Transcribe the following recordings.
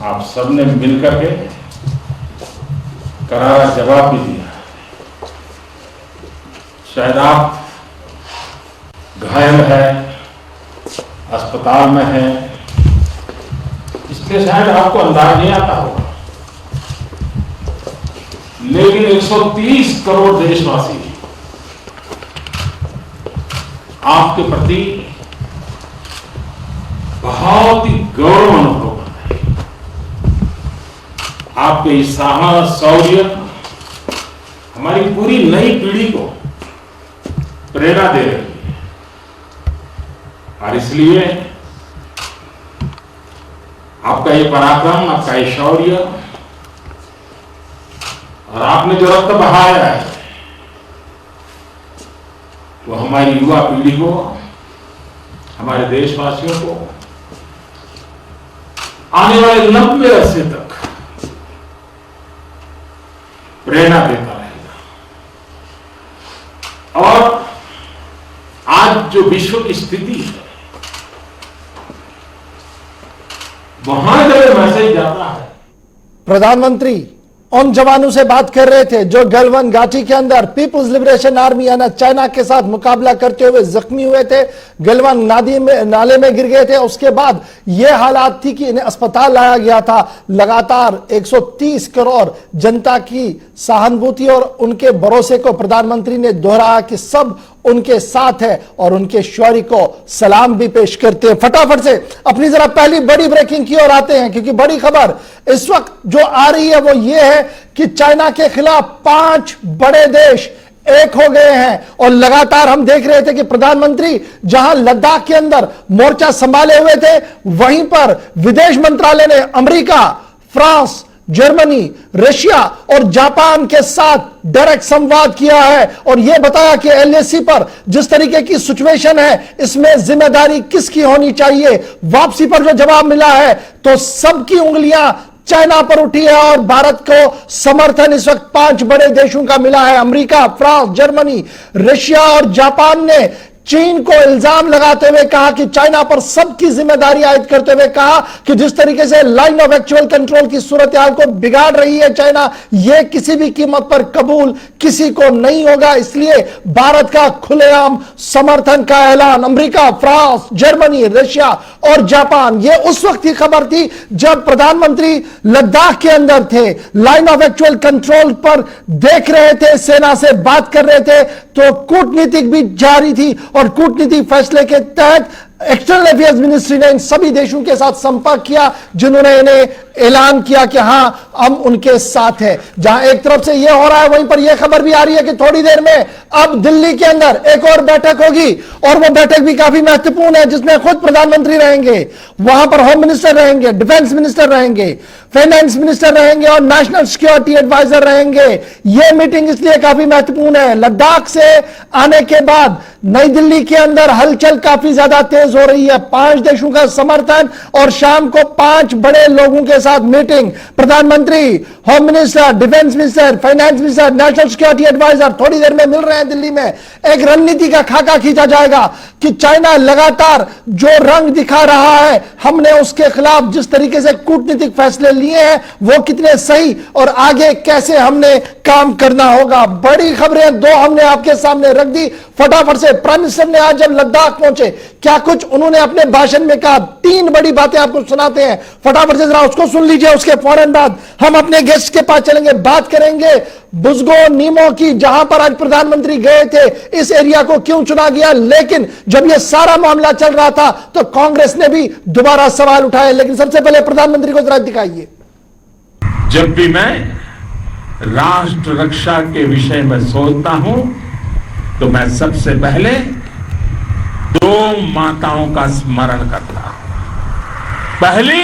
आप सबने मिलकर के करारा जवाब भी दिया। शायद आप घायल है, अस्पताल में है, इसलिए शायद आपको अंदाज नहीं आता होगा, लेकिन 130 करोड़ देशवासी आपके प्रति बहुत ही गौरव अनुभव करते हैं। आपके इस साहस, शौर्य हमारी पूरी नई पीढ़ी को प्रेरणा दे रही है और इसलिए आपका ये पराक्रम, आपका ये शौर्य और आपने जो रक्त बहाया है वो हमारी युवा पीढ़ी को, हमारे देशवासियों को आने वाले 90 अरसे तक प्रेरणा देता रहेगा। और आज जो विश्व की स्थिति है, वहां जब मैसेज जाता है। प्रधानमंत्री उन जवानों से बात कर रहे थे जो गलवान घाटी के अंदर पीपुल्स लिबरेशन आर्मी यानी चाइना के साथ मुकाबला करते हुए जख्मी हुए थे, गलवान नाले में गिर गए थे। उसके बाद यह हालात थी कि इन्हें अस्पताल लाया गया था। लगातार 130 करोड़ जनता की सहानुभूति और उनके भरोसे को प्रधानमंत्री ने दोहराया कि सब उनके साथ है और उनके शौर्य को सलाम भी पेश करते हैं। फटाफट से अपनी जरा पहली बड़ी ब्रेकिंग की ओर आते हैं, क्योंकि बड़ी खबर इस वक्त जो आ रही है वो ये है कि चाइना के खिलाफ 5 बड़े देश एक हो गए हैं। और लगातार हम देख रहे थे कि प्रधानमंत्री जहां लद्दाख के अंदर मोर्चा संभाले हुए थे, वहीं पर विदेश मंत्रालय ने अमेरिका, फ्रांस, जर्मनी, रशिया और जापान के साथ डायरेक्ट संवाद किया है और यह बताया कि एलएसी पर जिस तरीके की सिचुएशन है, इसमें जिम्मेदारी किसकी होनी चाहिए। वापसी पर जो जवाब मिला है तो सबकी उंगलियां चाइना पर उठी है और भारत को समर्थन इस वक्त 5 बड़े देशों का मिला है। अमेरिका, फ्रांस, जर्मनी, रशिया और जापान ने चीन को इल्जाम लगाते हुए कहा कि चाइना पर सबकी जिम्मेदारी आयद करते हुए कहा कि जिस तरीके से लाइन ऑफ एक्चुअल कंट्रोल की सूरत हाल को बिगाड़ रही है चाइना, यह किसी भी कीमत पर कबूल किसी को नहीं होगा। इसलिए भारत का खुलेआम समर्थन का ऐलान अमेरिका, फ्रांस, जर्मनी, रशिया और जापान। यह उस वक्त की खबर थी जब प्रधानमंत्री लद्दाख के अंदर थे, लाइन ऑफ एक्चुअल कंट्रोल पर देख रहे थे, सेना से बात कर रहे थे, तो कूटनीतिक भी जारी थी और कूटनीतिक फैसले के तहत एक्सटर्नल अफेयर्स मिनिस्ट्री ने इन सभी देशों के साथ संपर्क किया जिन्होंने इन्हें ऐलान किया कि हां हम उनके साथ हैं। जहां एक तरफ से यह हो रहा है, वहीं पर यह खबर भी आ रही है कि थोड़ी देर में अब दिल्ली के अंदर एक और बैठक होगी और वह बैठक भी काफी महत्वपूर्ण है, जिसमें खुद प्रधानमंत्री रहेंगे, वहां पर होम मिनिस्टर रहेंगे, डिफेंस मिनिस्टर रहेंगे, फाइनेंस मिनिस्टर रहेंगे और नेशनल सिक्योरिटी एडवाइजर रहेंगे। यह मीटिंग इसलिए काफी महत्वपूर्ण है, लद्दाख से आने के बाद नई दिल्ली के अंदर हलचल काफी ज्यादा तेज हो रही है। 5 देशों का समर्थन और शाम को 5 बड़े लोगों के साथ मीटिंग, प्रधानमंत्री, home minister, defence minister, finance minister, national security adviser थोड़ी देर में मिल रहे हैं दिल्ली में। एक रणनीति का खाका खींचा जाएगा कि चाइना लगातार जो रंग दिखा रहा है, हमने उसके खिलाफ जिस तरीके से कूटनीतिक फैसले लिए हैं वो कितने सही और आगे कैसे हमने काम करना होगा। बड़ी खबरें 2 हमने आपके सामने रख दी। फटाफट से प्राइम मिनिस्टर ने आज जब लद्दाख पहुंचे, क्या कुछ उन्होंने अपने भाषण में कहा, 3 बड़ी बातें आपको सुनाते हैं, फटाफट से जरा उसको सुन लीजिए। उसके फौरन बाद हम अपने गेस्ट के पास चलेंगे, बात करेंगे बुजगो नीमो की, जहां पर आज प्रधानमंत्री गए थे, इस एरिया को क्यों चुना गया। लेकिन जब यह सारा मामला चल रहा था तो कांग्रेस ने भी दोबारा सवाल उठाए। लेकिन सबसे पहले प्रधानमंत्री को जरा दिखाइए। जब भी मैं राष्ट्र रक्षा के विषय में सोचता हूं तो मैं सबसे पहले 2 माताओं का स्मरण करता हूं। पहली,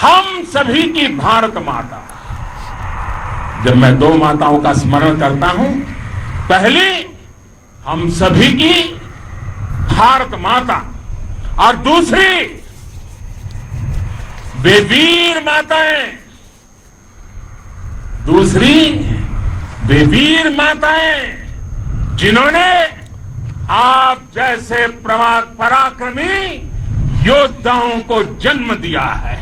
हम सभी की भारत माता। जब मैं 2 माताओं का स्मरण करता हूं, पहली हम सभी की भारत माता और दूसरी वे वीर माताएं, दूसरी वे वीर माताएं जिन्होंने आप जैसे पराक्रमी योद्धाओं को जन्म दिया है।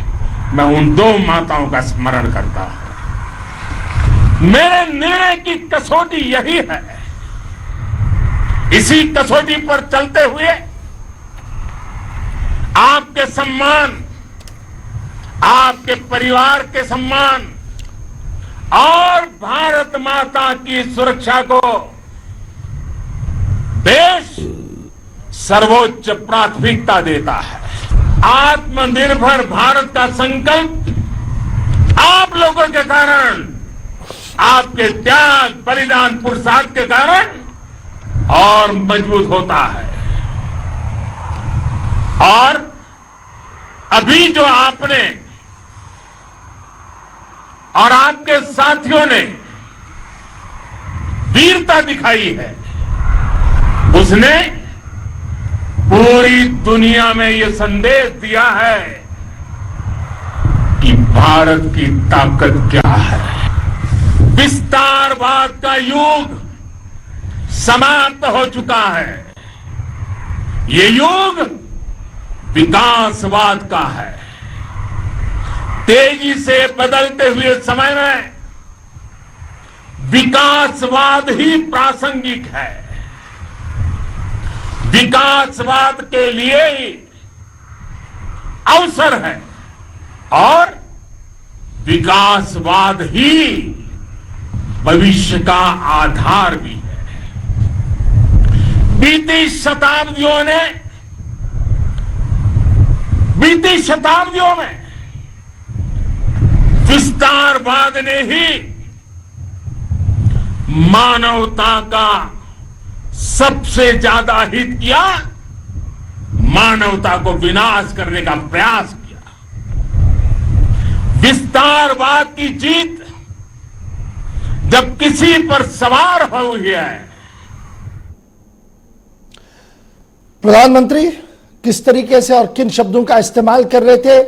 मैं उन दो माताओं का स्मरण करता हूं। मेरे निर्णय की कसौटी यही है। इसी कसौटी पर चलते हुए आपके सम्मान, आपके परिवार के सम्मान और भारत माता की सुरक्षा को देश सर्वोच्च प्राथमिकता देता है। आत्मनिर्भर भारत का संकल्प आप लोगों के कारण, आपके त्याग, बलिदान, पुरुषार्थ के कारण और मजबूत होता है। और अभी जो आपने और आपके साथियों ने वीरता दिखाई है, उसने पूरी दुनिया में यह संदेश दिया है कि भारत की ताकत क्या है। विस्तारवाद का युग समाप्त हो चुका है। ये युग विकासवाद का है। तेजी से बदलते हुए समय में विकासवाद ही प्रासंगिक है। विकासवाद के लिए ही अवसर है और विकासवाद ही भविष्य का आधार भी है। बीती शताब्दियों में विस्तारवाद ने ही मानवता का सबसे ज्यादा हित किया, मानवता को विनाश करने का प्रयास किया। विस्तारवाद की जीत जब किसी पर सवार हुई है। प्रधानमंत्री किस तरीके से और किन शब्दों का इस्तेमाल कर रहे थे,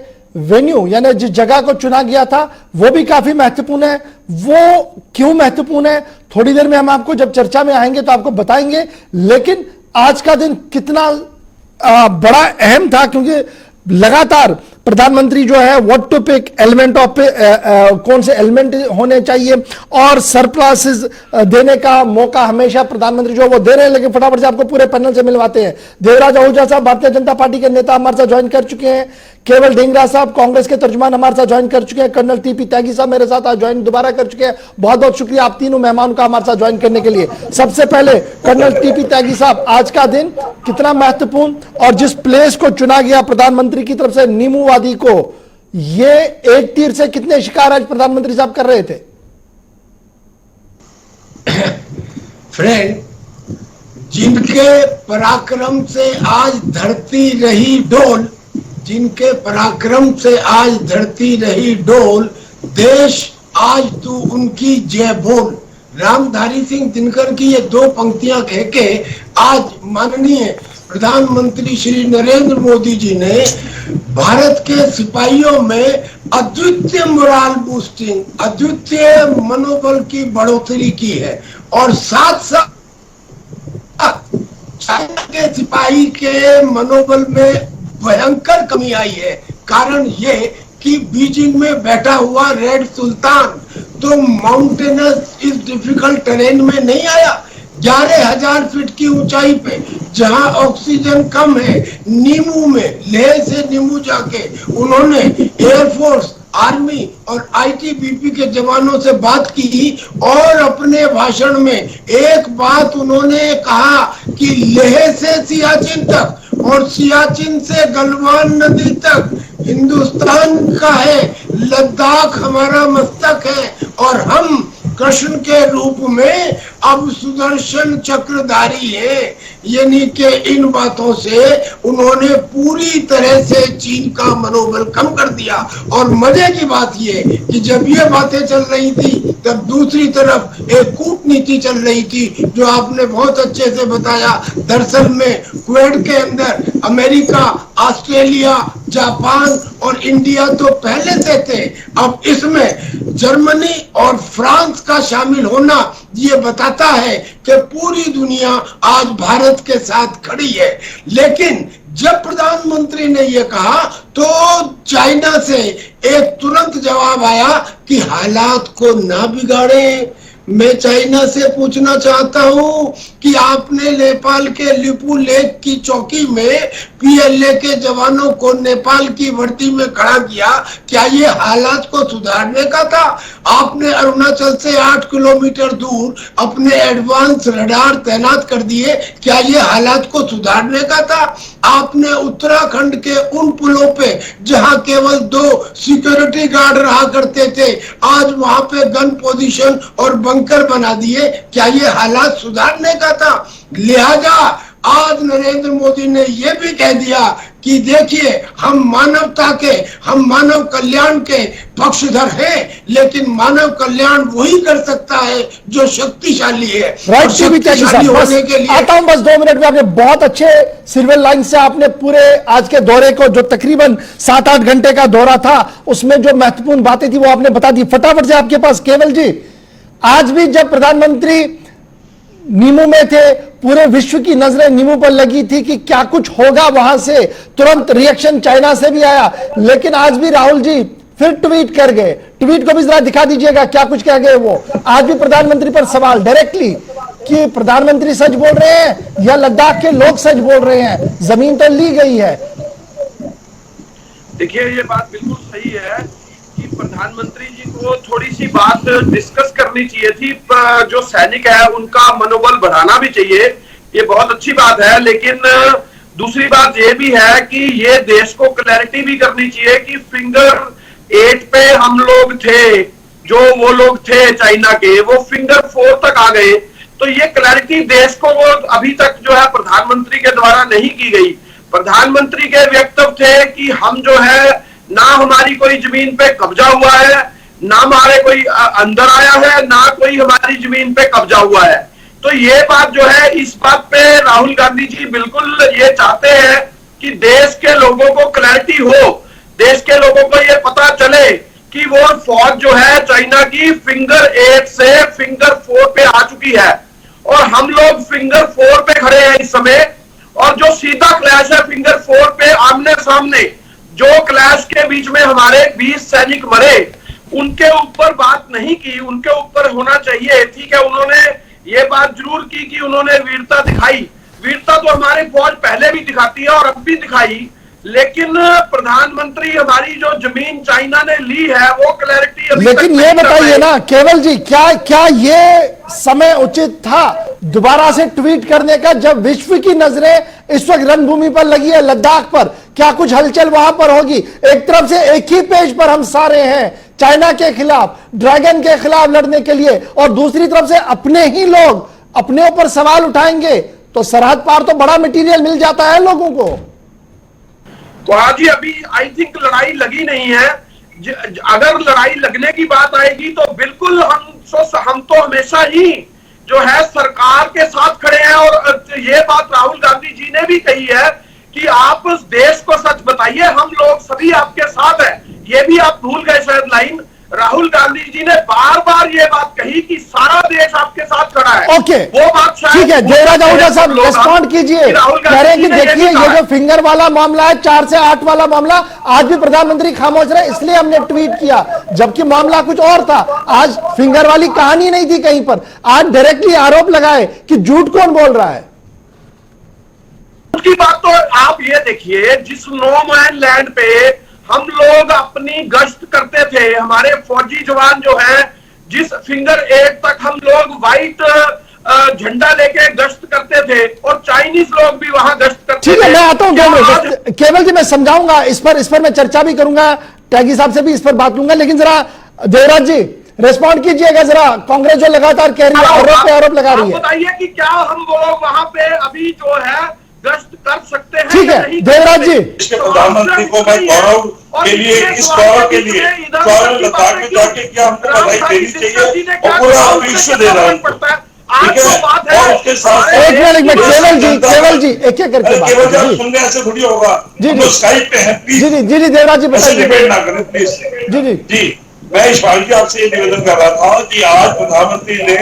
वेन्यू यानी जिस जगह को चुना गया था वो भी काफी महत्वपूर्ण है। वो क्यों महत्वपूर्ण है, थोड़ी देर में हम आपको जब चर्चा में आएंगे तो आपको बताएंगे। लेकिन आज का दिन कितना बड़ा अहम था, क्योंकि लगातार प्रधानमंत्री जो है what to pick element of कौन से एलिमेंट होने चाहिए और सरप्लसेस देने का मौका हमेशा प्रधानमंत्री जो वो दे रहे हैं। लेकिन फटाफट से आपको पूरे पैनल से मिलवाते हैं। देवराज आहूजा साहब भारतीय जनता पार्टी के नेता हमारे साथ ज्वाइन कर चुके हैं। केवल ढींगरा साहब कांग्रेस के तर्जुमान हमारे साथ ज्वाइन कर चुके हैं। कर्नल टीपी त्यागी साहब मेरे साथ आज ज्वाइन दोबारा कर चुके हैं। बहुत बहुत शुक्रिया आप तीनों मेहमानों का हमारे साथ ज्वाइन करने के लिए। सबसे पहले कर्नल टीपी त्यागी साहब, आज का दिन कितना महत्वपूर्ण और जिस प्लेस को चुना गया प्रधानमंत्री की तरफ से नीमूवादी को, ये एक तीर से कितने शिकार आज प्रधानमंत्री साहब कर रहे थे? फ्रेंड, जिनके पराक्रम से आज धरती रही डोल, जिनके पराक्रम से आज धरती रही डोल, देश आज तू उनकी जय बोल। रामधारी सिंह दिनकर की ये दो पंक्तियां कह के आज माननीय प्रधानमंत्री श्री नरेंद्र मोदी जी ने भारत के सिपाहियों में अद्वितीय मोरल बूस्टिंग, अद्वितीय मनोबल की बढ़ोतरी की है। और साथ साथ चाइना के सिपाही के मनोबल में भयंकर कमी आई है। कारण ये कि बीजिंग में बैठा हुआ रेड सुल्तान तो माउंटेनस इस डिफिकल्ट टेरेन में नहीं आया। 11,000 फीट की ऊंचाई पे जहां ऑक्सीजन कम है, नीमू में, लेह से नीमू जाके उन्होंने एयरफोर्स, आर्मी और आईटीबीपी के जवानों से बात की और अपने भाषण में एक बात उन्होंने कहा कि लेह से सियाचिन तक और सियाचिन से गलवान नदी तक हिंदुस्तान का है, लद्दाख हमारा मस्तक है और हम कृष्ण के रूप में अब सुदर्शन चक्रधारी है। यानी कि इन बातों से उन्होंने पूरी तरह से चीन का मनोबल कम कर दिया। और मजे की बात ये कि जब ये बातें चल रही थी तब दूसरी तरफ एक कूटनीति चल रही थी जो आपने बहुत अच्छे से बताया। दरअसल में क्वेड के अंदर अमेरिका, ऑस्ट्रेलिया, जापान और इंडिया तो पहले से थे, अब इसमें जर्मनी और फ्रांस का शामिल होना ये बताता है कि पूरी दुनिया आज भारत के साथ खड़ी है। लेकिन जब प्रधानमंत्री ने यह कहा तो चाइना से एक तुरंत जवाब आया कि हालात को ना बिगाड़े। मैं चाइना से पूछना चाहता हूं कि आपने नेपाल के लिपू लेक की चौकी में पीएलए के जवानों को नेपाल की वर्दी में खड़ा किया, क्या ये हालात को सुधारने का था? आपने अरुणाचल से 8 किलोमीटर दूर अपने एडवांस रडार तैनात कर दिए, क्या ये हालात को सुधारने का था? आपने उत्तराखंड के उन पुलों पे जहां केवल 2 सिक्योरिटी गार्ड रहा करते थे, आज वहां पे गन पोजीशन और बंकर बना दिए, क्या ये हालात सुधारने का था? लिहाजा आज नरेंद्र मोदी ने यह भी कह दिया कि देखिए हम मानवता के, हम मानव कल्याण के पक्षधर हैं, लेकिन मानव कल्याण वही कर सकता है जो शक्तिशाली है। राइट, शक्तिशाली होने के लिए आता हूं बस 2 मिनट में। आपने बहुत अच्छे सिल्वर लाइन से आपने पूरे आज के दौरे को, जो तकरीबन 7-8 घंटे का दौरा था, उसमें जो महत्वपूर्ण बातें थी वो आपने बता दी। फटाफट से आपके पास केवल जी, आज भी जब प्रधानमंत्री नीमू में थे, पूरे विश्व की नजरें नीमू पर लगी थी कि क्या कुछ होगा, वहां से तुरंत रिएक्शन चाइना से भी आया, लेकिन आज भी राहुल जी फिर ट्वीट कर गए। ट्वीट को भी जरा दिखा दीजिएगा, क्या कुछ कह गए वो। आज भी प्रधानमंत्री पर सवाल डायरेक्टली कि प्रधानमंत्री सच बोल रहे हैं या लद्दाख के लोग सच बोल रहे हैं, जमीन तो ली गई है। देखिए, ये बात बिल्कुल सही है कि प्रधानमंत्री जी को थोड़ी सी बात डिस्कस करनी चाहिए थी। जो सैनिक है उनका मनोबल बढ़ाना भी चाहिए, ये बहुत अच्छी बात है। लेकिन दूसरी बात ये भी है कि ये देश को क्लैरिटी भी करनी चाहिए कि फिंगर 8 पे हम लोग थे, जो वो लोग थे चाइना के, वो फिंगर 4 तक आ गए। तो ये क्लैरिटी देश को वो अभी तक जो है प्रधानमंत्री के द्वारा नहीं की गई। प्रधानमंत्री के वक्तव्य थे कि हम जो है ना हमारी कोई जमीन पे कब्जा हुआ है, ना हमारे कोई अंदर आया है, ना कोई हमारी जमीन पे कब्जा हुआ है। तो ये बात जो है, इस बात पे राहुल गांधी जी बिल्कुल ये चाहते हैं कि देश के लोगों को क्लैरिटी हो, देश के लोगों को ये पता चले कि वो फौज जो है चाइना की फिंगर 8 से फिंगर 4 पे आ चुकी है और हम लोग फिंगर 4 पे खड़े हैं इस समय। और जो सीधा क्लैश है फिंगर 4 पे आमने सामने, जो क्लैश के बीच में हमारे 20 सैनिक मरे, उनके ऊपर बात नहीं की, उनके ऊपर होना चाहिए। ठीक है, उन्होंने ये बात जरूर की कि उन्होंने वीरता दिखाई। वीरता तो हमारी फौज पहले भी दिखाती है और अब भी दिखाई, लेकिन प्रधानमंत्री हमारी जो जमीन चाइना ने ली है वो क्लैरिटी अभी लेकिन ये बताइए ना केवल जी, क्या ये समय उचित था दोबारा से ट्वीट करने का, जब विश्व की नजरें इस वक्त रणभूमि पर लगी है, लद्दाख पर? क्या कुछ हलचल वहां पर होगी? एक तरफ से एक ही पेज पर हम सारे हैं चाइना के खिलाफ, ड्रैगन के खिलाफ लड़ने के लिए, और दूसरी तरफ से अपने ही लोग अपने ऊपर सवाल उठाएंगे, तो सरहद पार तो बड़ा मटेरियल मिल जाता है लोगों को। तो आज ही अभी आई थिंक लड़ाई लगी नहीं है। अगर लड़ाई लगने की बात आएगी तो बिल्कुल हम तो हमेशा ही जो है सरकार के साथ खड़े हैं। और ये बात राहुल गांधी जी ने भी कही है कि आप उस देश को सच बताइए, हम लोग सभी आपके साथ हैं। ये भी आप भूल गए शायद लाइन। राहुल गांधी जी ने बार बार ये बात कही कि सारा देश आपके साथ खड़ा है। ओके, वो बात ठीक है। जयराज आहूजा साहब रिस्पॉन्ड कीजिए। कह रहे हैं कि देखिए ये जो फिंगर वाला मामला है, 4 से 8 वाला मामला, आज भी प्रधानमंत्री खामोश रहे, इसलिए हमने ट्वीट किया, जबकि मामला कुछ और था। आज फिंगर वाली कहानी नहीं थी कहीं पर, आज डायरेक्टली आरोप लगाए कि झूठ कौन बोल रहा है। उसकी बात तो आप ये देखिए, जिस नो मैन लैंड पे हम लोग अपनी गश्त करते थे, हमारे फौजी जवान जो है, जिस फिंगर 8 तक हम लोग व्हाइट झंडा लेके गश्त करते थे और चाइनीज लोग भी वहां गश्त करते थे। ठीक है, मैं आता हूं केवल जी, मैं समझाऊंगा इस पर मैं चर्चा भी करूंगा, त्यागी साहब से भी इस पर बात लूंगा, लेकिन जरा देवराज जी रिस्पॉन्ड कीजिएगा जरा। कांग्रेस जो लगातार कह रही है, आरोप पे आरोप लगा रही है, बताइए कि क्या हम लोग वहां पे अभी जो है गश्त कर सकते हैं? ठीक है देवराज जी। प्रधानमंत्री को मैं गौरव के लिए, इस गौरव के लिए लद्दाख में जाके क्या हमको बधाई देनी चाहिए और पूरा विश्व दे रहा है। ठीक है, और उसके साथ एक मिनट केवल जी एक एक करके बात सुनने ऐसे थोड़ी होगा। जी जी स्काइप पे है, प्लीज जी देवराज जी ऐसे डिबेट ना करें प्लीज। जी मैं इस बात की आपसे ये निवेदन कर रहा था कि आज प्रधानमंत्री ने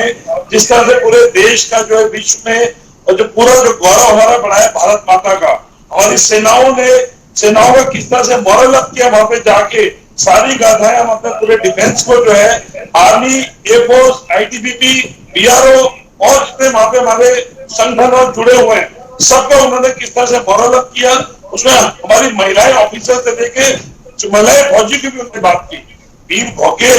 जिस तरह से पूरे देश का जो है विश्व में और जो पूरा जो गौरव हमारा बढ़ाया भारत माता का, हमारी सेनाओं का किस तरह से मॉरल अप किया वहां पे जाके, सारी गाथाएं हम अपने पूरे डिफेंस को जो है आर्मी, एयरफोर्स, आईटीबीपी, बीआरओ और जितने वहां पे हमारे संगठन और जुड़े हुए हैं सबका उन्होंने किस तरह से मॉरल अप किया। उसमें हमारी महिलाएं ऑफिसर से लेके महिलाएं फौजी की भी उन्होंने बात की, वीर भौके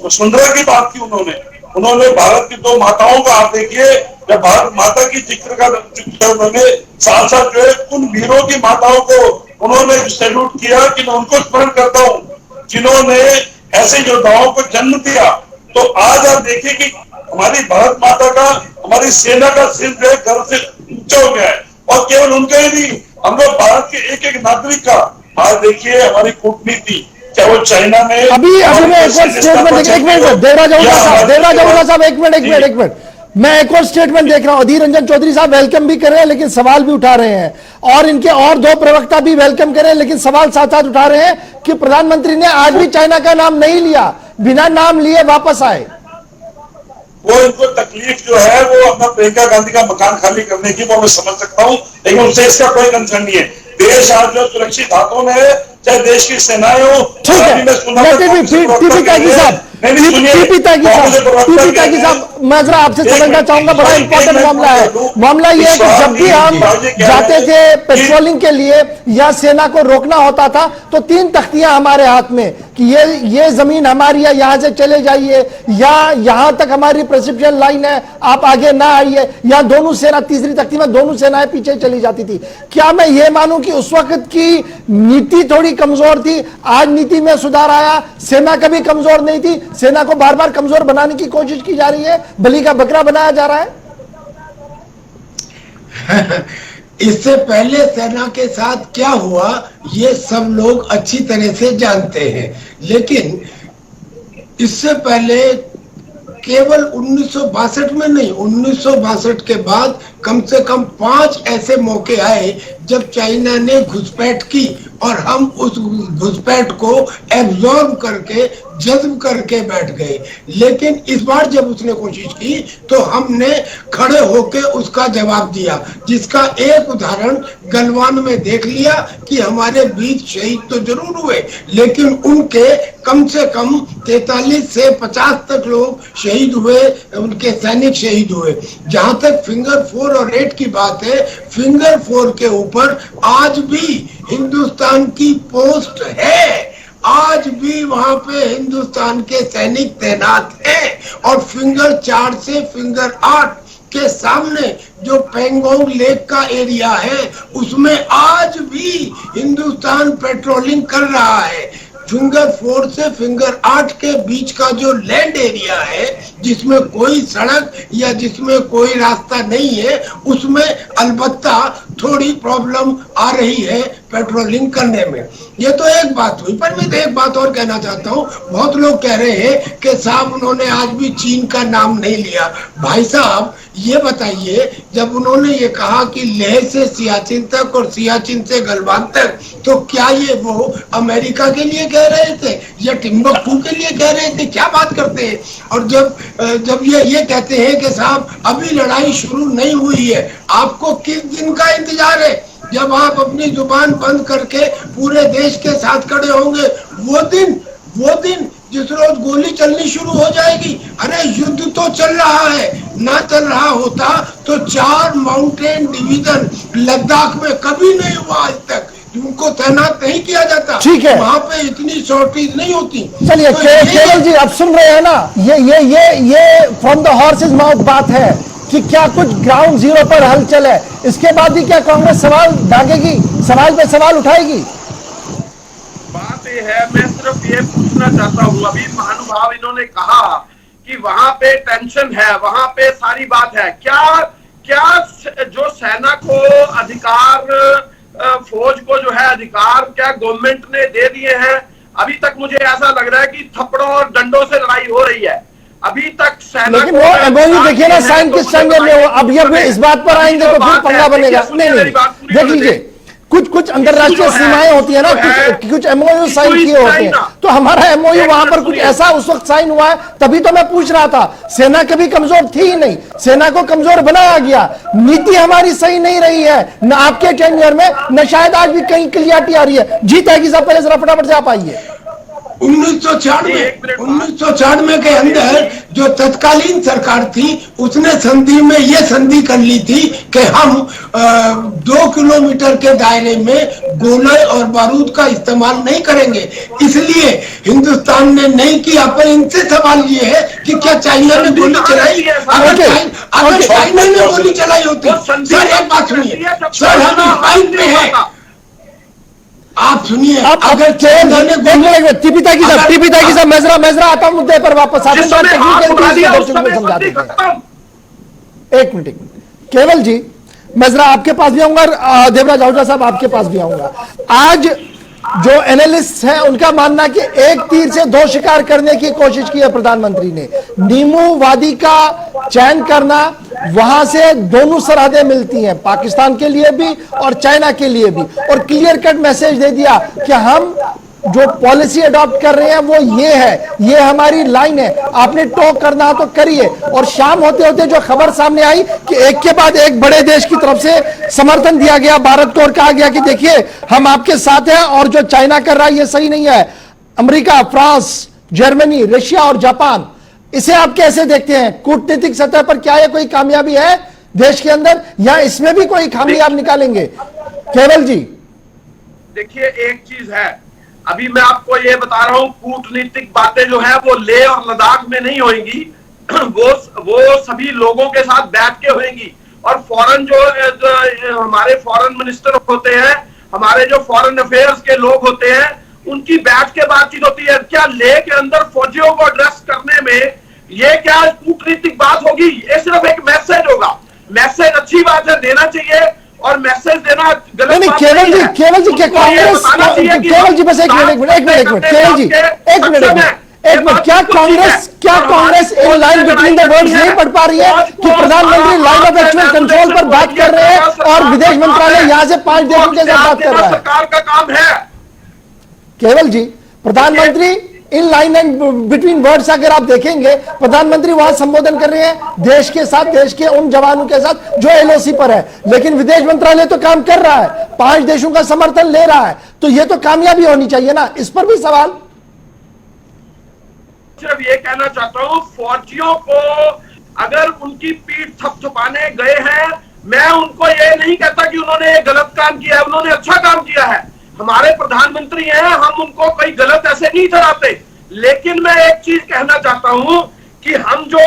सुंदरा की बात की उन्होंने भारत की 2 माताओं का आप देखिए, जब भारत माता की जिक्र का उन्होंने साथ साथ जो है उन वीरों की माताओं को उन्होंने सैल्यूट किया कि मैं उनको स्मरण करता हूं जिन्होंने ऐसे योद्धाओं को जन्म दिया। तो आज आप देखिए कि हमारी भारत माता का, हमारी सेना का सिर जो है गर्व से ऊंचा हो गया है। और केवल उनका ही नहीं, हम लोग भारत के एक नागरिक का आज देखिए हमारी कूटनीति, चाहे वो चाइना में अभी मैं एक और स्टेटमेंट, एक मिनट देवराज अहूजा साहब, एक मिनट मैं एक और स्टेटमेंट देख रहा हूं। अधीर रंजन चौधरी साहब वेलकम भी कर रहे हैं लेकिन सवाल भी उठा रहे हैं, और इनके और 2 प्रवक्ता भी वेलकम कर रहे हैं लेकिन सवाल साथ साथ उठा रहे हैं कि प्रधानमंत्री ने आज भी चाइना का नाम नहीं लिया, बिना नाम लिए वापस आए। वो इनको तकलीफ जो है वो अपना प्रियंका गांधी का मकान खाली करने की, वो मैं समझ सकता हूं, लेकिन उनसे इसका कोई कंसर्न नहीं है। देश आज जो सुरक्षित हाथों में है, चाहे देश की सेनाएं हो। ठीक है, मैं जरा आपसे समझना चाहूंगा, बड़ा इंपॉर्टेंट मामला है। मामला यह है कि जब भी हम जाते थे पेट्रोलिंग के लिए या सेना को रोकना होता था तो 3 तख्तियां हमारे हाथ में कि ये जमीन हमारी है, यहां से चले जाइए, या यहां तक हमारी प्रिस्क्रिप्शन लाइन है, आप आगे ना आइए, या दोनों सेना, तीसरी तख्ती में दोनों सेनाएं पीछे चली जाती थी। क्या मैं ये मानूं कि उस वक्त की नीति थोड़ी कमजोर थी, आज नीति में सुधार आया? सेना कभी कमजोर नहीं थी, सेना को बार बार कमजोर बनाने की कोशिश की जा रही है, बलि का बकरा बनाया जा रहा है। इससे पहले सेना के साथ क्या हुआ ये सब लोग अच्छी तरह से जानते हैं, लेकिन इससे पहले केवल 1962 में नहीं, 1962 के बाद कम से कम 5 ऐसे मौके आए जब चाइना ने घुसपैठ की और हम उस घुसपैठ को एब्जॉर्ब करके, जज्ब करके बैठ गए। लेकिन इस बार जब उसने कोशिश की तो हमने खड़े होकर उसका जवाब दिया, जिसका एक उदाहरण गलवान में देख लिया कि हमारे बीच शहीद तो जरूर हुए लेकिन उनके कम से कम 43 से 50 तक लोग शहीद हुए, उनके सैनिक शहीद हुए। जहां तक फिंगर 4 और 8 की बात है, फिंगर 4 के ऊपर आज भी हिंदुस्तान की पोस्ट है, आज भी वहां पे हिंदुस्तान के सैनिक तैनात हैं। और फिंगर 4 से फिंगर 8 के सामने जो पेंगोंग लेक का एरिया है उसमें आज भी हिंदुस्तान पेट्रोलिंग कर रहा है। फिंगर 4 से फिंगर 8 के बीच का जो लैंड एरिया है जिसमें कोई सड़क या जिसमें कोई रास्ता नहीं है, उसमें अलबत्ता थोड़ी प्रॉब्लम आ रही है पेट्रोलिंग करने में। ये तो एक बात हुई, पर मैं तो एक बात और कहना चाहता हूँ। बहुत लोग कह रहे हैं कि साहब उन्होंने आज भी चीन का नाम नहीं लिया। भाई साहब ये बताइए, जब उन्होंने ये कहा कि लेह से सियाचिन तक और सियाचिन से गलवान तक, तो क्या ये वो अमेरिका के लिए कह रहे थे या टिम्बकटू के लिए कह रहे थे? क्या बात करते हैं। और जब ये कहते हैं कि साहब अभी लड़ाई शुरू नहीं हुई है, आपको किस दिन का इंतजार है जब आप अपनी जुबान बंद करके पूरे देश के साथ खड़े होंगे? वो दिन जिस रोज गोली चलनी शुरू हो जाएगी। अरे युद्ध तो चल रहा है, ना चल रहा होता तो 4 माउंटेन डिवीजन लद्दाख में कभी नहीं हुआ आज तक, उनको तैनात नहीं किया जाता। ठीक है, वहां पे इतनी शॉर्टेज नहीं होती। चलिए तो केवल जी आप सुन रहे हैं ना, ये फ्रॉम द हॉर्सेस माउथ बात है कि क्या कुछ ग्राउंड जीरो पर हलचल है। इसके बाद भी क्या कांग्रेस सवाल दागेगी, सवाल पे सवाल उठाएगी? बात ये है, मैं सिर्फ ये पूछना चाहता हूँ, अभी महानुभाव इन्होंने कहा कि वहां पे टेंशन है, वहां पे सारी बात है। क्या जो सेना को अधिकार, फौज को जो है अधिकार क्या गवर्नमेंट ने दे दिए हैं? अभी तक मुझे ऐसा लग रहा है कि थप्पड़ों और डंडों से लड़ाई हो रही है। अभी तक सेना, लेकिन वो एमओयू देखिए ना साइन किस संग में हो। अब ये इस बात पर आएंगे तो फिर पंगा बनेगा। नहीं देख लीजिए, कुछ कुछ अंतरराष्ट्रीय सीमाएं होती है ना, कुछ एमओयू साइन किए होते हैं, तो हमारा एमओयू वहां पर कुछ ऐसा उस वक्त साइन हुआ है, तभी तो मैं पूछ रहा था। सेना कभी कमजोर थी ही नहीं, सेना को कमजोर बनाया गया, नीति हमारी सही नहीं रही है, न आपके टेन्योर में, न शायद आज भी कहीं क्लियरिटी आ रही है। जीत है कि साहब पहले जरा फटाफट से आप आइए। 1994 के अंदर जो तत्कालीन सरकार थी उसने संधि में यह संधि कर ली थी कि हम 2 किलोमीटर के दायरे में गोले और बारूद का इस्तेमाल नहीं करेंगे, इसलिए हिंदुस्तान ने नहीं किया। पर इनसे सवाल ये है कि क्या चाइना ने गोली चलाई? अगर चाइना ने गोली चलाई होती, सर एक बात सुनिए सर, हम फाइट में है, आप सुनिए, अगर टीपीता की साहब मैं आता हूं मुद्दे पर वापस आते हैं, एक मिनट केवल जी, मैं जरा आपके पास भी आऊंगा, देवराज आहूजा साहब आपके पास भी आऊंगा। आज जो एनालिस्ट हैं उनका मानना कि एक तीर से 2 शिकार करने की कोशिश की है प्रधानमंत्री ने। नीमू वादी का चयन करना, वहां से दोनों सरहदें मिलती हैं, पाकिस्तान के लिए भी और चाइना के लिए भी, और क्लियर कट मैसेज दे दिया कि हम जो पॉलिसी अडॉप्ट कर रहे हैं वो ये है, ये हमारी लाइन है, आपने टॉक करना तो करिए। और शाम होते होते जो खबर सामने आई कि एक के बाद एक बड़े देश की तरफ से समर्थन दिया गया भारत को, और कहा गया कि देखिए हम आपके साथ हैं और जो चाइना कर रहा है ये सही नहीं है। अमेरिका, फ्रांस, जर्मनी, रशिया और जापान, इसे आप कैसे देखते हैं? कूटनीतिक सतह पर क्या ये कोई कामयाबी है देश के अंदर, या इसमें भी कोई खामी आप निकालेंगे? केवल जी देखिए, एक चीज है, अभी मैं आपको ये बता रहा हूं, कूटनीतिक बातें जो है वो लेह और लद्दाख में नहीं होंगी, वो सभी लोगों के साथ बैठ के होंगी। और फॉरेन जो हमारे फॉरेन मिनिस्टर होते हैं, हमारे जो फॉरेन अफेयर्स के लोग होते हैं, उनकी बैठ के बातचीत होती है। क्या लेह के अंदर फौजियों को एड्रेस करने में ये क्या कूटनीतिक बात होगी? ये सिर्फ एक मैसेज होगा। मैसेज अच्छी बात है, देना चाहिए, और मैसेज देना गलत नहीं, केवल जी क्या कांग्रेस, केवल जी बस एक मिनट केवल जी एक मिनट, क्या Congress in line between the words नहीं पढ़ पा रही है कि प्रधानमंत्री लाइन ऑफ एक्चुअल कंट्रोल पर बात कर रहे हैं और विदेश मंत्रालय यहां से 5 देशों के साथ बात कर रहा है? सरकार का काम है केवल जी, प्रधानमंत्री in line and between words अगर आप देखेंगे, प्रधानमंत्री वहां संबोधन कर रहे हैं देश के साथ, देश के उन जवानों के साथ जो एलओसी पर है, लेकिन विदेश मंत्रालय तो काम कर रहा है, 5 देशों का समर्थन ले रहा है, तो ये तो कामयाबी होनी चाहिए ना। इस पर भी सवाल। सिर्फ ये कहना चाहता हूं, फौजियों को अगर उनकी पीठ थपथपाने गए हैं, मैं उनको ये नहीं कहता कि उन्होंने ये गलत काम किया है, उन्होंने अच्छा काम किया है। हमारे प्रधानमंत्री हैं, हम उनको कोई गलत ऐसे नहीं ठहराते, लेकिन मैं एक चीज कहना चाहता हूं कि हम जो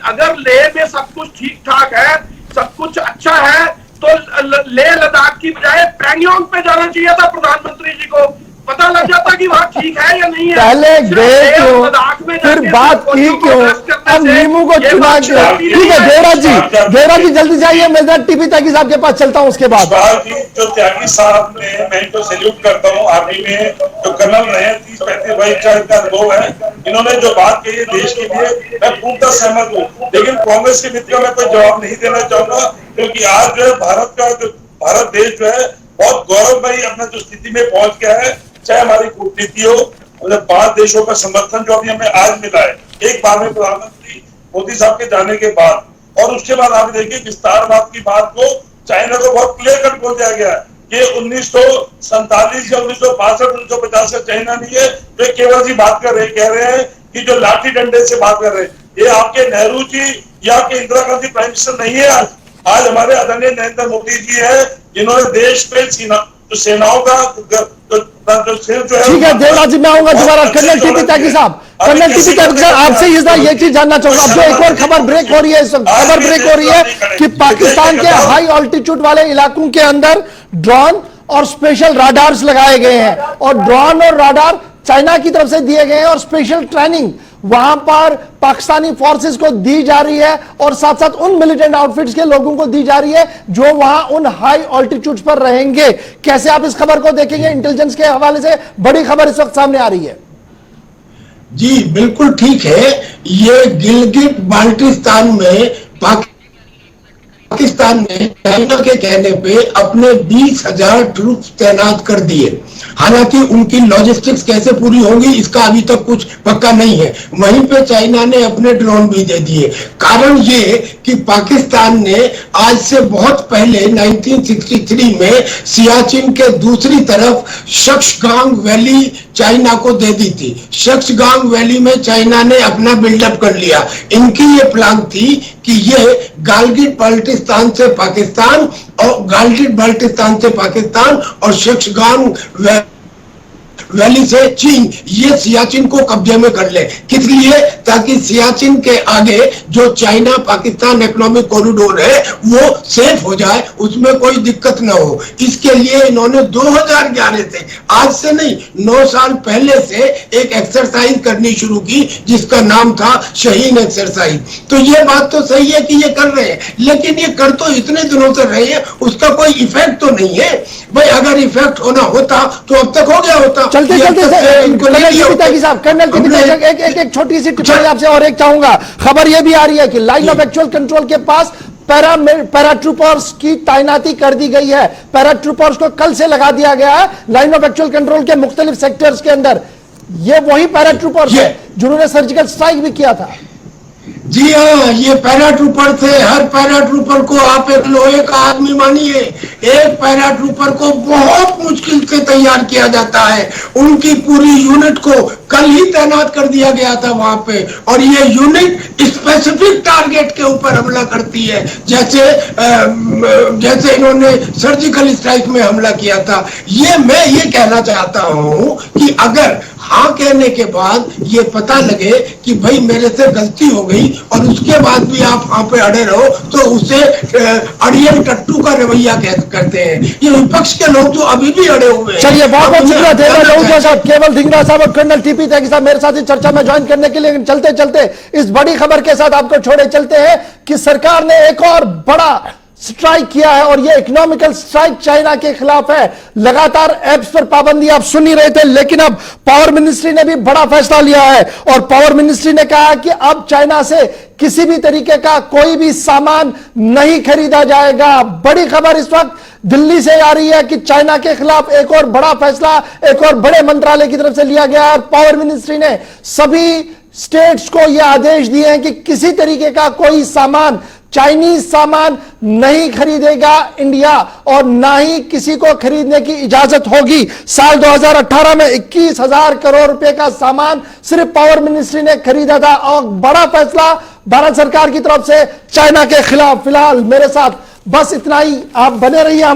अगर लेह में सब कुछ ठीक ठाक है, सब कुछ अच्छा है, तो लेह लद्दाख की बजाय पैंगोंग पे जाना चाहिए था प्रधानमंत्री जी को, पता लग जाता कि वहां ठीक है या नहीं है। पहले गए क्यों, फिर बात की क्यों, अब नीमू को चुना क्यों? ठीक है देवराज जी जल्दी जाइए, मैं टीपी त्यागी साहब के पास चलता हूं उसके बाद। जो त्यागी साहब ने, मैं इनको सैल्यूट करता हूँ, आर्मी में जो कर्नल रहे 30-35 वर्ष का इनका अनुभव है, इन्होंने जो बात कही है देश के लिए, मैं पूर्णतः सहमत हूँ। लेकिन कांग्रेस के मित्रों में कोई जवाब नहीं देना चाहूंगा, क्योंकि आज जो है भारत देश जो है बहुत गौरवमयी अपना जो स्थिति में पहुंच गया है, चाहे हमारी कूटनीति हो, 5 देशों का समर्थन जो अभी हमें आज मिला है एक बार में प्रधानमंत्री मोदी साहब के जाने के बाद, और उसके बाद आप देखिए विस्तारवाद की बात को चाइना को बहुत क्लियर कट बोल दिया गया कि 1947 या 1962 1950 से चाइना नहीं है। वे केवल जी बात कह रहे हैं कि जो लाठी डंडे से बात कर रहे हैं, ये आपके नेहरू जी या आपके इंदिरा गांधी प्राइम मिनिस्टर नहीं है। आज हमारे आदरणीय नरेंद्र मोदी जी है, जिन्होंने देश पे सेनाओं का ठीक है देवराज जी, मैं आऊंगा दोबारा। कर्नल टीपी त्यागी साहब, आपसे ये चीज जानना चाहूंगा, अब जो एक और खबर ब्रेक हो रही है, खबर ब्रेक हो रही है कि पाकिस्तान के हाई ऑल्टीट्यूड वाले इलाकों के अंदर ड्रोन और स्पेशल राडार्स लगाए गए हैं, और ड्रोन और राडार चाइना की तरफ से दिए गए हैं, और स्पेशल ट्रेनिंग वहां पर पाकिस्तानी फोर्सेस को दी जा रही है, और साथ साथ उन मिलिटेंट आउटफिट्स के लोगों को दी जा रही है जो वहां उन हाई ऑल्टीट्यूड्स पर रहेंगे। कैसे आप इस खबर को देखेंगे? इंटेलिजेंस के हवाले से बड़ी खबर इस वक्त सामने आ रही है। जी बिल्कुल ठीक है, ये गिलगिट बाल्टिस्तान में पाकिस्तान ने चाइना के कहने पे अपने 20,000 ट्रूप्स तैनात कर दिए। हालांकि उनकी लॉजिस्टिक्स कैसे पूरी होगी इसका अभी तक कुछ पक्का नहीं है। वहीं पे चाइना ने अपने ड्रोन भी दे दिए। कारण ये कि पाकिस्तान ने आज से बहुत पहले 1963 में सियाचिन के दूसरी तरफ शक्सगांग वैली चाइना को दे दी थी। शक्सगांग वैली में चाइना ने अपना बिल्डअप कर लिया। इनकी ये प्लान थी कि ये गालगिट बाल्टिस्तान से पाकिस्तान और शक्सगांग वैली से चीन ये सियाचिन को कब्जे में कर ले। किस लिए? ताकि सियाचिन के आगे जो चाइना पाकिस्तान इकोनॉमिक कॉरिडोर है वो सेफ हो जाए, उसमें कोई दिक्कत ना हो। इसके लिए इन्होंने 2011 से, आज से नहीं 9 साल पहले से एक एक्सरसाइज करनी शुरू की जिसका नाम था शहीन एक्सरसाइज। तो ये बात तो सही है कि ये कर रहे हैं, लेकिन ये कर तो इतने दिनों से रहे हैं, उसका कोई इफेक्ट तो नहीं है। भाई अगर इफेक्ट होना होता तो अब तक हो गया होता। चलते चलते कर्नल एक छोटी सी टिप्पणी आपसे और एक चाहूंगा। खबर यह भी आ रही है कि लाइन ऑफ एक्चुअल कंट्रोल के पास पैराट्रूपर्स की तैनाती कर दी गई है। पैराट्रूपर्स को कल से लगा दिया गया है लाइन ऑफ एक्चुअल कंट्रोल के मुख्तलिफ सेक्टर्स के अंदर। ये वही पैराट्रूपर्स है जिन्होंने सर्जिकल स्ट्राइक भी किया था। जी हाँ, ये पैराट्रूपर थे। हर पैराट्रूपर को आप एक लोहे का आदमी मानिए। एक पैराट्रूपर को बहुत मुश्किल से तैयार किया जाता है। उनकी पूरी यूनिट को कल ही तैनात कर दिया गया था वहां पे, और ये यूनिट स्पेसिफिक टारगेट के ऊपर हमला करती है। जैसे इन्होंने सर्जिकल स्ट्राइक में हमला किया था। मैं ये कहना चाहता हूं कि अगर हाँ कहने के बाद ये पता लगे कि भाई मेरे से गलती हो गई और उसके बाद भी आप वहां पे अड़े रहो, तो उसे अड़ियल टट्टू का रवैया करते हैं। ये विपक्ष के लोग जो अभी भी अड़े हुए हैं। चलिए, बहुत बहुत शुक्रिया केवल धिंगरा साहब और कर्नल टीपी त्यागी साहब मेरे साथ इस चर्चा में ज्वाइन करने के लिए। चलते चलते इस बड़ी खबर के साथ आपको छोड़े चलते हैं कि सरकार ने एक और बड़ा स्ट्राइक किया है, और यह इकोनॉमिकल स्ट्राइक चाइना के खिलाफ है। लगातार एप्स पर पाबंदी आप सुन ही रहे थे, लेकिन अब पावर मिनिस्ट्री ने भी बड़ा फैसला लिया है, और पावर मिनिस्ट्री ने कहा कि अब चाइना से किसी भी तरीके का कोई भी सामान नहीं खरीदा जाएगा। बड़ी खबर इस वक्त दिल्ली से आ रही है कि चाइना के खिलाफ एक और बड़ा फैसला एक और बड़े मंत्रालय की तरफ से लिया गया है। पावर मिनिस्ट्री ने सभी स्टेट्स को यह आदेश दिए हैं कि किसी तरीके का कोई सामान, चाइनीज सामान नहीं खरीदेगा इंडिया, और ना ही किसी को खरीदने की इजाजत होगी। साल 2018 में 21,000 करोड़ रुपए का सामान सिर्फ पावर मिनिस्ट्री ने खरीदा था, और बड़ा फैसला भारत सरकार की तरफ से चाइना के खिलाफ। फिलहाल मेरे साथ बस इतना ही। आप बने रहिए।